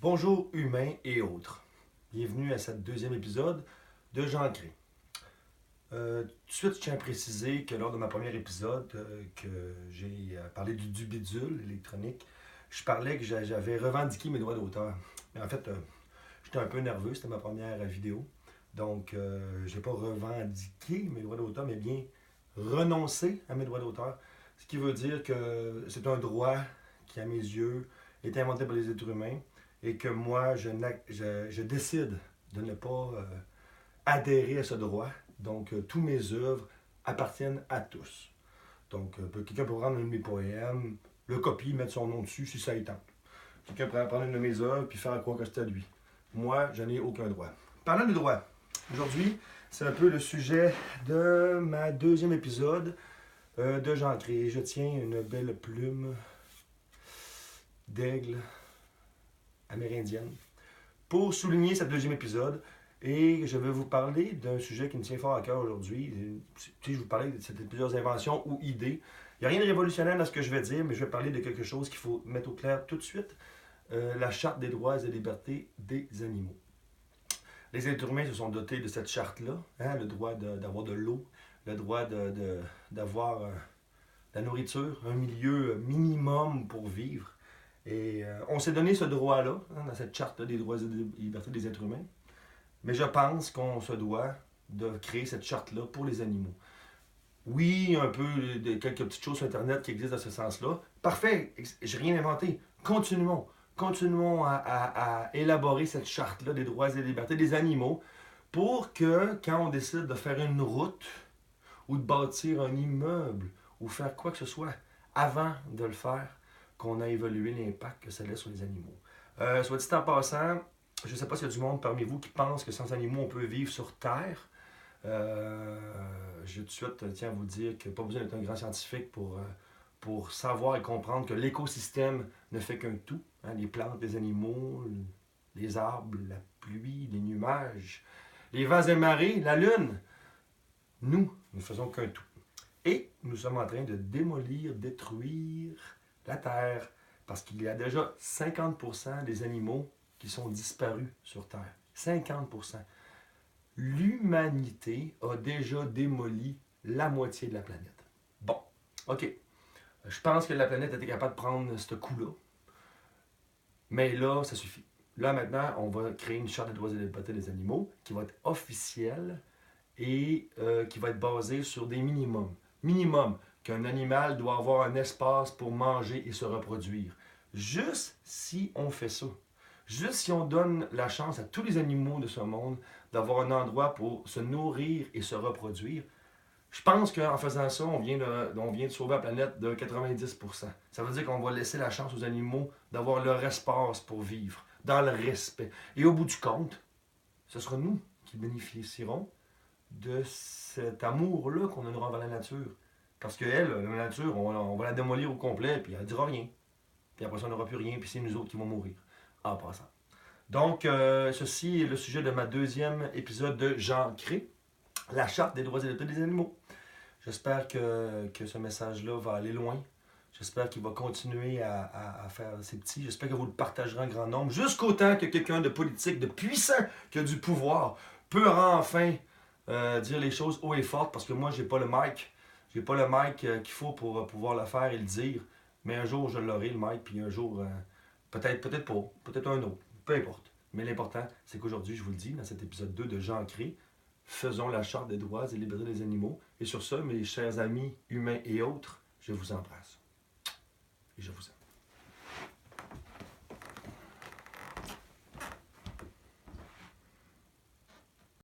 Bonjour humains et autres. Bienvenue à ce deuxième épisode de Jean Cré. Tout de suite, je tiens à préciser que lors de ma premier épisode, que j'ai parlé du bidule électronique, je parlais que j'avais revendiqué mes droits d'auteur. Mais en fait, j'étais un peu nerveux, c'était ma première vidéo. Donc, je n'ai pas revendiqué mes droits d'auteur, mais bien renoncé à mes droits d'auteur. Ce qui veut dire que c'est un droit qui, à mes yeux, est inventé par les êtres humains et que moi, je décide de ne pas adhérer à ce droit. Donc, tous mes œuvres appartiennent à tous. Donc, quelqu'un peut prendre un de mes poèmes, le copier, mettre son nom dessus si ça y tente. Quelqu'un pourrait prendre une de mes œuvres puis faire croire que c'est à lui. Moi, je n'ai aucun droit. Parlant de droit, aujourd'hui, c'est un peu le sujet de ma deuxième épisode de Jean Cré. Je tiens une belle plume d'aigle amérindienne pour souligner ce deuxième épisode. Et je vais vous parler d'un sujet qui me tient fort à cœur aujourd'hui. Je vais vous parler de plusieurs inventions ou idées. Il n'y a rien de révolutionnaire dans ce que je vais dire, mais je vais parler de quelque chose qu'il faut mettre au clair tout de suite. La Charte des droits et libertés des animaux. Les êtres humains se sont dotés de cette charte-là, hein, le droit d'avoir de l'eau, le droit d'avoir la nourriture, un milieu minimum pour vivre. Et on s'est donné ce droit-là, hein, dans cette charte des droits et libertés des êtres humains. Mais je pense qu'on se doit de créer cette charte-là pour les animaux. Oui, un peu quelques petites choses sur Internet qui existent dans ce sens-là. Parfait, j'ai rien inventé. Continuons. Continuons à élaborer cette charte-là des droits et libertés des animaux pour que, quand on décide de faire une route ou de bâtir un immeuble ou faire quoi que ce soit, avant de le faire, qu'on a évalué l'impact que ça laisse sur les animaux. Soit dit en passant, je ne sais pas s'il y a du monde parmi vous qui pense que sans animaux, on peut vivre sur Terre. Je tout de suite tiens à vous dire que pas besoin d'être un grand scientifique pour savoir et comprendre que l'écosystème ne fait qu'un tout. Hein, les plantes, les animaux, les arbres, la pluie, les nuages, les vents et marées, la lune. Nous ne faisons qu'un tout. Et nous sommes en train de démolir, détruire la Terre parce qu'il y a déjà 50% des animaux qui sont disparus sur Terre. 50%. L'humanité a déjà démoli la moitié de la planète. Bon, OK. Je pense que la planète était capable de prendre ce coup-là. Mais là, ça suffit. Là, maintenant, on va créer une charte des droits et libertés des animaux qui va être officielle et qui va être basée sur des minimums. Minimum, qu'un animal doit avoir un espace pour manger et se reproduire. Juste si on fait ça. Juste si on donne la chance à tous les animaux de ce monde d'avoir un endroit pour se nourrir et se reproduire, je pense qu'en faisant ça, on vient de sauver la planète de 90%. Ça veut dire qu'on va laisser la chance aux animaux d'avoir leur espace pour vivre, dans le respect. Et au bout du compte, ce sera nous qui bénéficierons de cet amour-là qu'on a envers la nature. Parce qu'elle, la nature, on va la démolir au complet, puis elle ne dira rien. Puis après ça, on n'aura plus rien, puis c'est nous autres qui vont mourir en passant. Donc, ceci est le sujet de ma deuxième épisode de Jean Cré, la Charte des droits et libertés des animaux. J'espère que ce message-là va aller loin. J'espère qu'il va continuer à faire ses petits. J'espère que vous le partagerez en grand nombre, jusqu'au temps que quelqu'un de politique, de puissant, qui a du pouvoir, peut enfin dire les choses haut et fort, parce que moi, j'ai pas le mic. J'ai pas le mic qu'il faut pour pouvoir le faire et le dire. Mais un jour, je l'aurai, le mic, puis un jour, peut-être pas, peut-être un autre, peu importe. Mais l'important, c'est qu'aujourd'hui, je vous le dis, dans cet épisode 2 de Jean Cré, faisons la charte des droits et libertés des animaux. Et sur ce, mes chers amis humains et autres, je vous embrasse. Et je vous aime.